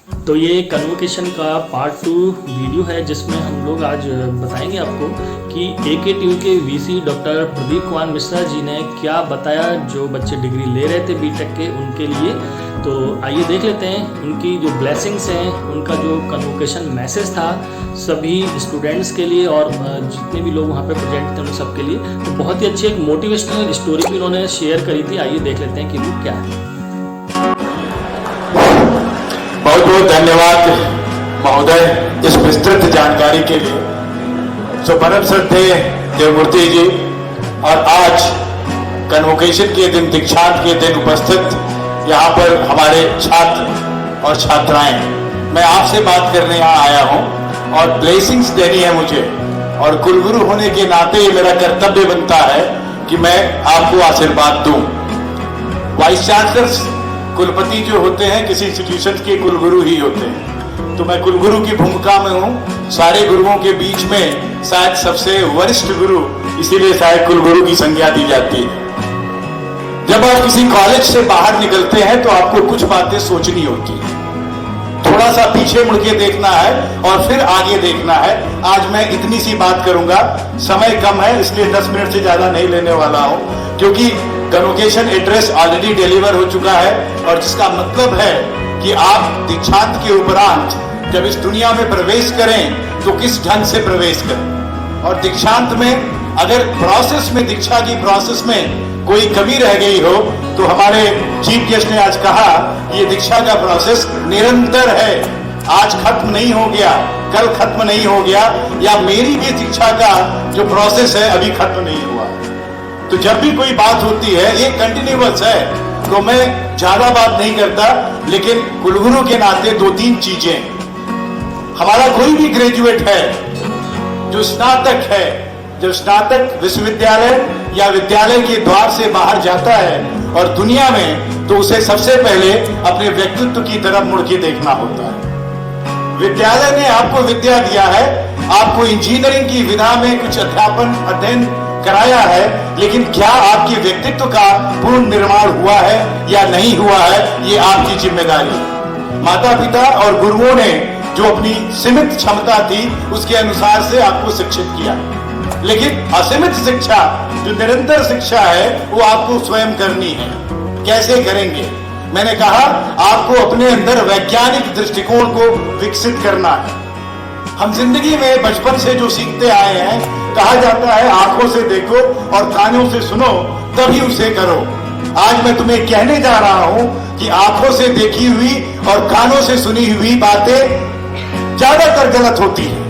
तो ये कन्वोकेशन का पार्ट 2 वीडियो है जिसमें हम लोग आज बताएंगे आपको कि AKTU के VC डॉक्टर प्रदीप कुमार मिश्रा जी ने क्या बताया जो बच्चे डिग्री ले रहे थे बीटेक के उनके लिए। तो आइए देख लेते हैं उनकी जो ब्लेसिंग्स हैं, उनका जो कन्वोकेशन मैसेज था सभी स्टूडेंट्स के लिए और जितने भी लोग वहाँ पे प्रेजेंट थे उन सब के लिए। तो बहुत ही अच्छी एक मोटिवेशनल स्टोरी भी उन्होंने शेयर करी थी। आइए देख लेते हैं कि वो क्या है। बहुत बहुत धन्यवाद महोदय इस विस्तृत जानकारी के लिए। सो परम श्रद्धेय देवमूर्ति जी, और आज कन्वोकेशन के दिन, दीक्षांत के दिन उपस्थित यहाँ पर हमारे छात्र और छात्राएं, मैं आपसे बात करने यहाँ आया हूँ और ब्लेसिंग्स देनी है मुझे, और कुलगुरु होने के नाते ये मेरा कर्तव्य बनता है कि मैं आपको आशीर्वाद दूं। वाइस चांसलर कुलपति जो होते हैं किसी इंस्टीट्यूशन के कुलगुरु ही होते हैं, तो मैं कुलगुरु की भूमिका में हूँ। सारे गुरुओं के बीच में शायद सबसे वरिष्ठ गुरु, इसीलिए शायद कुलगुरु की संज्ञा दी जाती है। जब आप किसी कॉलेज से बाहर निकलते हैं तो आपको कुछ बातें सोचनी होती है, थोड़ा सा पीछे मुड़ के देखना है और फिर आगे देखना है। आज मैं इतनी सी बात करूंगा, समय कम है इसलिए 10 मिनट से ज्यादा नहीं लेने वाला हूं, क्योंकि कन्वोकेशन एड्रेस ऑलरेडी डिलीवर हो चुका है, और जिसका मतलब है कि आप दीक्षांत के उपरांत जब इस दुनिया में प्रवेश करें तो किस ढंग से प्रवेश करें। और दीक्षांत में अगर प्रोसेस में, दीक्षा की प्रोसेस में कोई कमी रह गई हो तो हमारे चीफ गेस्ट ने आज कहा ये दीक्षा का प्रोसेस निरंतर है, आज खत्म नहीं हो गया, कल खत्म नहीं हो गया, या मेरी भी दीक्षा का जो प्रोसेस है अभी खत्म नहीं हुआ। तो जब भी कोई बात होती है ये कंटिन्यूअस है, तो मैं ज्यादा बात नहीं करता, लेकिन कुलगुरु के नाते 2-3 चीजें। हमारा कोई भी ग्रेजुएट है जो स्नातक है, जब स्नातक विश्वविद्यालय या विद्यालय के द्वार से बाहर जाता है और दुनिया में, तो उसे सबसे पहले अपने व्यक्तित्व की तरफ मुड़ के देखना होता है। विद्यालय ने आपको विद्या दिया है, आपको इंजीनियरिंग की विधा में कुछ अध्ययन कराया है, लेकिन क्या आपके व्यक्तित्व का पूर्ण निर्माण हुआ है या नहीं हुआ है, ये आपकी जिम्मेदारी है। माता पिता और गुरुओं ने जो अपनी सीमित क्षमता थी उसके अनुसार से आपको शिक्षित किया, लेकिन असीमित शिक्षा, जो निरंतर शिक्षा है, वो आपको स्वयं करनी है। कैसे करेंगे? मैंने कहा आपको अपने अंदर वैज्ञानिक दृष्टिकोण को विकसित करना है। हम जिंदगी में बचपन से जो सीखते आए हैं, कहा जाता है आंखों से देखो और कानों से सुनो तभी उसे करो। आज मैं तुम्हें कहने जा रहा हूं कि आंखों से देखी हुई और कानों से सुनी हुई बातें ज्यादातर गलत होती है,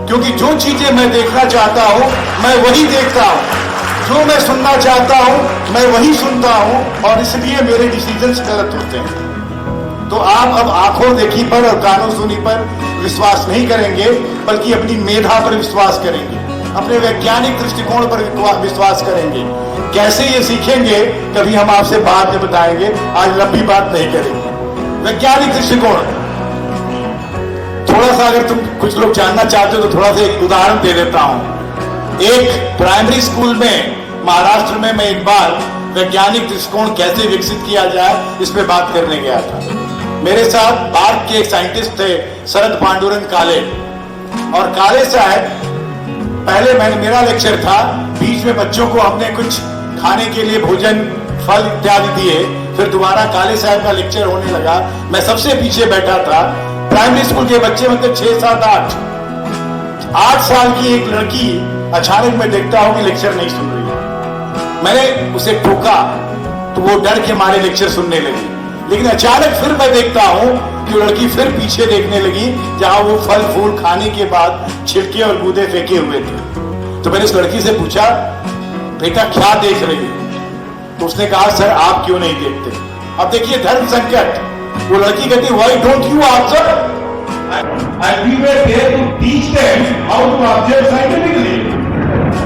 क्योंकि जो चीजें मैं देखना चाहता हूं मैं वही देखता हूं, जो मैं सुनना चाहता हूं मैं वही सुनता हूं, और इसलिए मेरे डिसीजंस गलत होते हैं। तो आप अब आंखों देखी पर और कानों सुनी पर विश्वास नहीं करेंगे, बल्कि अपनी मेधा पर विश्वास करेंगे, अपने वैज्ञानिक दृष्टिकोण पर विश्वास करेंगे। कैसे ये सीखेंगे कभी हम आपसे बाद में बताएंगे, आज लंबी बात नहीं करेंगे। वैज्ञानिक दृष्टिकोण थोड़ा सा, अगर तुम कुछ लोग जानना चाहते हो तो थोड़ा सा एक उदाहरण दे देता हूं। एक प्राइमरी स्कूल में महाराष्ट्र में मैं एक बार वैज्ञानिक दृष्टिकोण कैसे विकसित किया जाए इस पे बात करने गया था। मेरे साथ भारत के एक साइंटिस्ट थे शरद पांडुरंग काले, और काले साहब, पहले मेरा लेक्चर था, बीच में बच्चों को हमने कुछ खाने के लिए भोजन, फल इत्यादि दिए, फिर दोबारा काले साहब का लेक्चर होने लगा। मैं सबसे पीछे बैठा था। प्राइमरी स्कूल के बच्चे, मतलब 6, 7, 8 साल की एक लड़की अचानक मैं देखता हूं कि लेक्चर नहीं सुन रही है। मैंने उसे टोका तो वो डर के मारे लेक्चर सुनने लगी, लेकिन अचानक फिर मैं देखता हूं कि लड़की फिर पीछे देखने लगी जहां वो फल फूल खाने के बाद छिलके और गूदे फेंके हुए थे। तो मैंने उस लड़की से पूछा, बेटा क्या देख रही है? तो उसने कहा, सर आप क्यों नहीं देखते? अब देखिए धर्म संकट। वो लड़की कहती, why don't you observe? And we were there to teach them how to observe scientifically.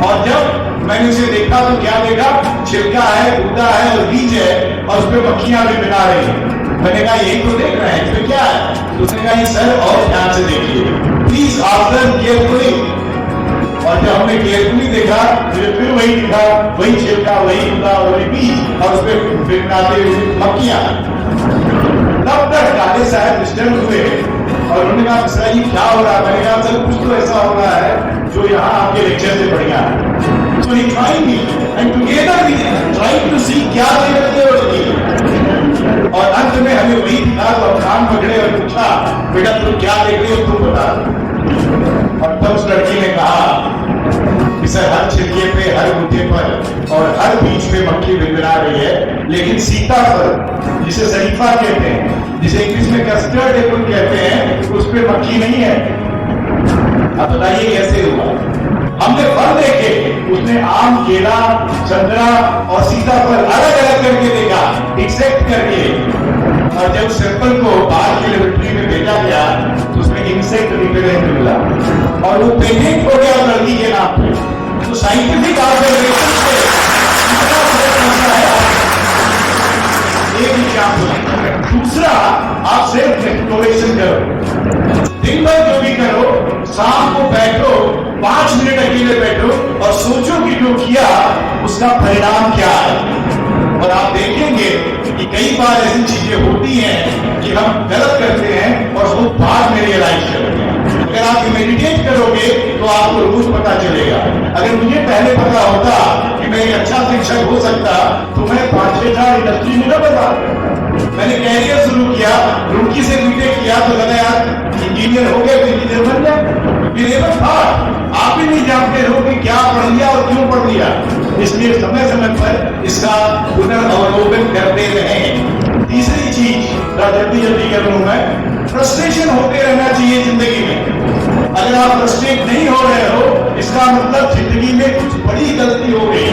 और जब मैंने उसे देखा तो क्या देखा? छिलका है, गूदा है और बीज है, और उस पर मक्खियां भी बिना रही है। मैंने कहा यही तो देख रहे हैं, इसमें क्या है? तो उसने कहा सर और ध्यान से देखिए, प्लीज ऑब्जर्व केयरफुली। और जब हमने केयरफुली देखा, मुझे फिर वही दिखा, वही छिलका, वही गूदा, वही बीज, और उस पर बिखराते हुए मक्खियां। तब तक काले साहब डिस्टर्ब हुए और उन्होंने कहा मिश्रा जी क्या हो रहा है? मैंने कहा सर कुछ तो ऐसा हो रहा है जो यहाँ आपके लेक्चर से बढ़िया है। So he joined me and together we tried to see क्या देखते हो। और अंत में हमें वही दिखा तो अब कान पकड़े और पूछा बेटा तुम क्या देख रहे हो तुम बता। और तब उस लड़की ने कहा कि सर हर छिलके पे हर मुद्दे पर और हर बीच में मक्खी भिनभिना रही है, लेकिन सीताफल जिसे शरीफा कहते हैं, जिसे इंग्लिश में कस्टर्ड एप्पल कहते हैं, उस पे मक्खी नहीं है। अब बताइए कैसे हुआ? हमने फल देखे, उसने आम, केला, संतरा और सीताफल अलग अलग करके देखा, डिसेक्ट करके, और जब सैंपल को बाहर की लेबोरेटरी में भेजा गया तो उसमें इंसेक्ट रिपेलेंट मिला और वो पेटेंट हो गया लड़की के नाम पे। तो साइंटिफिक ऑब्जर्वेशन से एक एग्जाम्पल। दूसरा, आप सेल्फ एक्सप्लोरेशन करो, दिन भर जो भी करो, शाम को बैठो 5 मिनट अकेले बैठो और सोचो कि जो किया उसका परिणाम क्या है। और आप देखेंगे कि कई बार ऐसी चीजें होती हैं कि हम गलत करते हैं और वो बाद में रियलाइज करते हैं। अगर आप मेडिटेट करोगे तो आपको रोज पता चलेगा। अगर मुझे पहले पता होता कि मैं एक अच्छा शिक्षक हो सकता तो मैं 5-6 साल इंडस्ट्री में न बता। मैंने कैरियर शुरू किया, रुड़की से बीटेक किया तो लगा यार इंजीनियर हो गया तो इंजीनियर बन जाए। नेवर थॉट, आप भी नहीं जानते हो कि क्या पढ़ लिया और क्यों पढ़ लिया। इसलिए समय समय पर इसका पुनर्अवलोकन करते रहें। तीसरी चीज जल्दी जल्दी कर लूं मैं, फ्रस्ट्रेशन होते रहना चाहिए जिंदगी में। अगर आप फ्रस्ट्रेट नहीं हो रहे हो इसका मतलब जिंदगी में कुछ बड़ी गलती हो गई,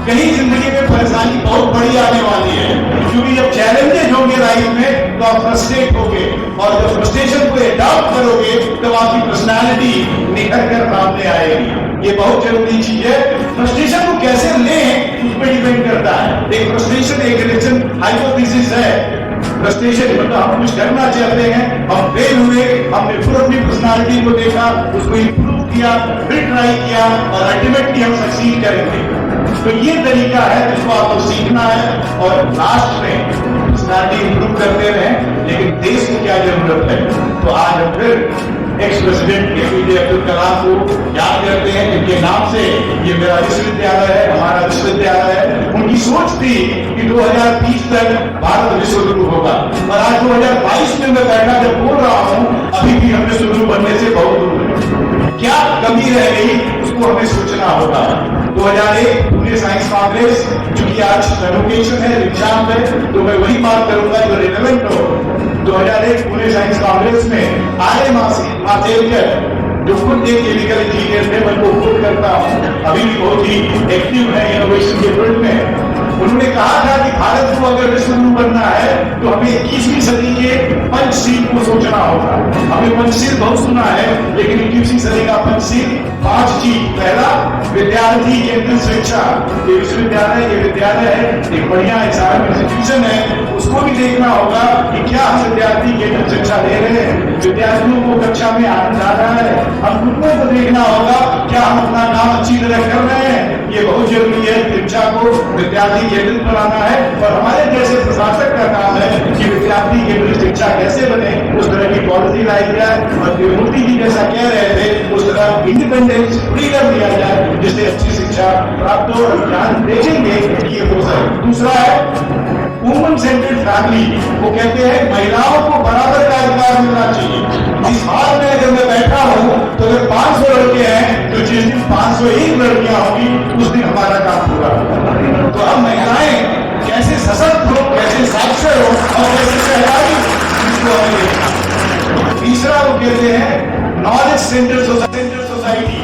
कहीं जिंदगी में परेशानी बहुत बड़ी आने वाली है। क्योंकि जब चैलेंजेस होंगे लाइफ में तो आप फ्रस्ट्रेट होगे और जब फ्रस्ट्रेशन को एडॉप्ट करोगे तो आपकी पर्सनालिटी निखर कर सामने आएगी। ये बहुत जरूरी चीज है। फ्रस्ट्रेशन को कैसे लें उस पर डिपेंड करता है। एक फ्रस्ट्रेशन एक रिलेशन हाइपोथेसिस है। फ्रस्ट्रेशन मतलब हम कुछ करना चाहते हैं, हम फेल हुए, हमने फिर अपनी पर्सनालिटी को देखा, उसको इंप्रूव किया, फिर ट्राई किया और अल्टीमेटली हम सक्सीड करेंगे। तो ये तरीका है जिसको आपको सीखना है और लास्ट में पर्सनालिटी इंप्रूव करते रहें। लेकिन देश को क्या जरूरत है? तो आज हम फिर ex president APJ Abdul Kalam को याद करते हैं, जिनके नाम से ये मेरा विश्वविद्यालय है, हमारा विश्वविद्यालय है। उनकी सोच थी कि 2030 तक भारत विश्व गुरु होगा और आज 2022 में मैं बैठा जब बोल रहा हूँ अभी भी हम विश्व गुरु बनने से बहुत दूर है। क्या कमी रह गई उसको हमें सोचना होगा। 2001 पुणे साइंस कांग्रेस, चूंकि आज कन्वोकेशन है, एग्जाम है, तो मैं वही बात करूंगा जो रिलेवेंट हो। 2001 पुणे साइंस कांग्रेस में आर्य मासेलकर जो खुद एक केमिकल इंजीनियर थे, मैं उनको खुद करता हूँ, अभी भी बहुत ही एक्टिव है इनोवेशन के फील्ड में। उन्होंने कहा था कि भारत को अगर विश्व गुरु बनना है तो हमें 21वीं सदी के पंचशील को सोचना होगा। हमने पंचशील बहुत सुना है, लेकिन 21वीं सदी का पंचशील 5 चीज। पहला, विद्यार्थी केंद्रित शिक्षा। ये विश्वविद्यालय, ये विद्यालय है, एक बढ़िया इंस्टीट्यूशन है, उसको भी देखना होगा कि क्या हम विद्यार्थी केंद्रित शिक्षा दे रहे हैं, विद्यार्थियों को कक्षा में आनंद आ रहा है। हम खुद को देखना होगा क्या हम अपना काम अच्छी तरह कर रहे हैं। ये बहुत जरूरी है, शिक्षा को विद्यार्थी केंद्रित बनाना है और हमारे जैसे प्रशासक का काम है कि विद्यार्थी केंद्रित शिक्षा कैसे बने, उस तरह की पॉलिसी लाई जाए और मोदी जी जैसा कह रहे थे उस तरह इंडिपेंडेंस फ्रीडम दिया जाए जिससे अच्छी शिक्षा प्राप्त हो। ध्यान देखेंगे कि ये हो सके। दूसरा है वुमन सेंट्रेड फैमिली। वो कहते हैं महिलाओं को बराबर का अधिकार मिलना चाहिए। इस हाल में अगर मैं बैठा हूं तो अगर 500 लड़के हैं तो जिस दिन 501 लड़कियां होंगी उस दिन हमारा काम पूरा होगा। तो अब महिलाएं कैसे सशक्त हो, कैसे साक्षर हो और कैसे सहकारी, इसको हमें देखना। तीसरा वो कहते हैं नॉलेज सेंटर सोसाइटी।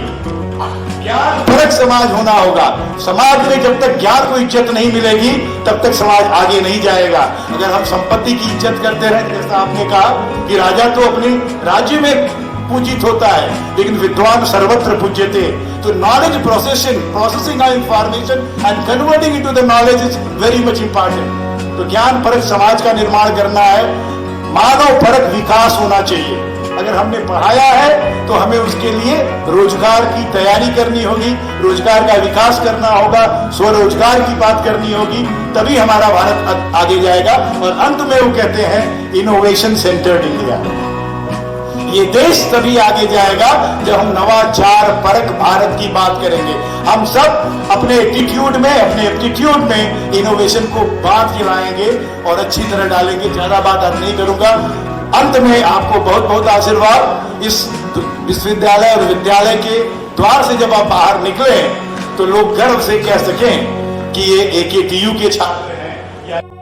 ज्ञान परक समाज होना होगा। समाज में जब तक ज्ञान को इज्जत नहीं मिलेगी तब तक समाज आगे नहीं जाएगा। अगर हम संपत्ति की इज्जत करते हैं, जैसा आपने कहा कि राजा तो अपने राज्य में पूजित होता है लेकिन विद्वान सर्वत्र पूज्यते। तो knowledge processing of information and converting into the knowledge is very much important. तो ज्ञान परक समाज का निर्माण करना है, मानव परक विकास होना चाहिए। अगर हमने पढ़ाया है तो हमें उसके लिए रोजगार की तैयारी करनी होगी, रोजगार का विकास करना होगा, स्वरोजगार की बात करनी होगी, तभी हमारा भारत आगे जाएगा। और अंत में वो कहते हैं इनोवेशन सेंटर्ड इंडिया। ये देश तभी आगे जाएगा जब हम नवाचार परक भारत की बात करेंगे। हम सब अपने एटीट्यूड में, अपने एप्टीट्यूड में इनोवेशन को बात गिराएंगे और अच्छी तरह डालेंगे। ज्यादा बात आज नहीं करूंगा। अंत में आपको बहुत बहुत आशीर्वाद। इस विश्वविद्यालय और विद्यालय के द्वार से जब आप बाहर निकले तो लोग गर्व से कह सकें कि ये AKTU के छात्र हैं।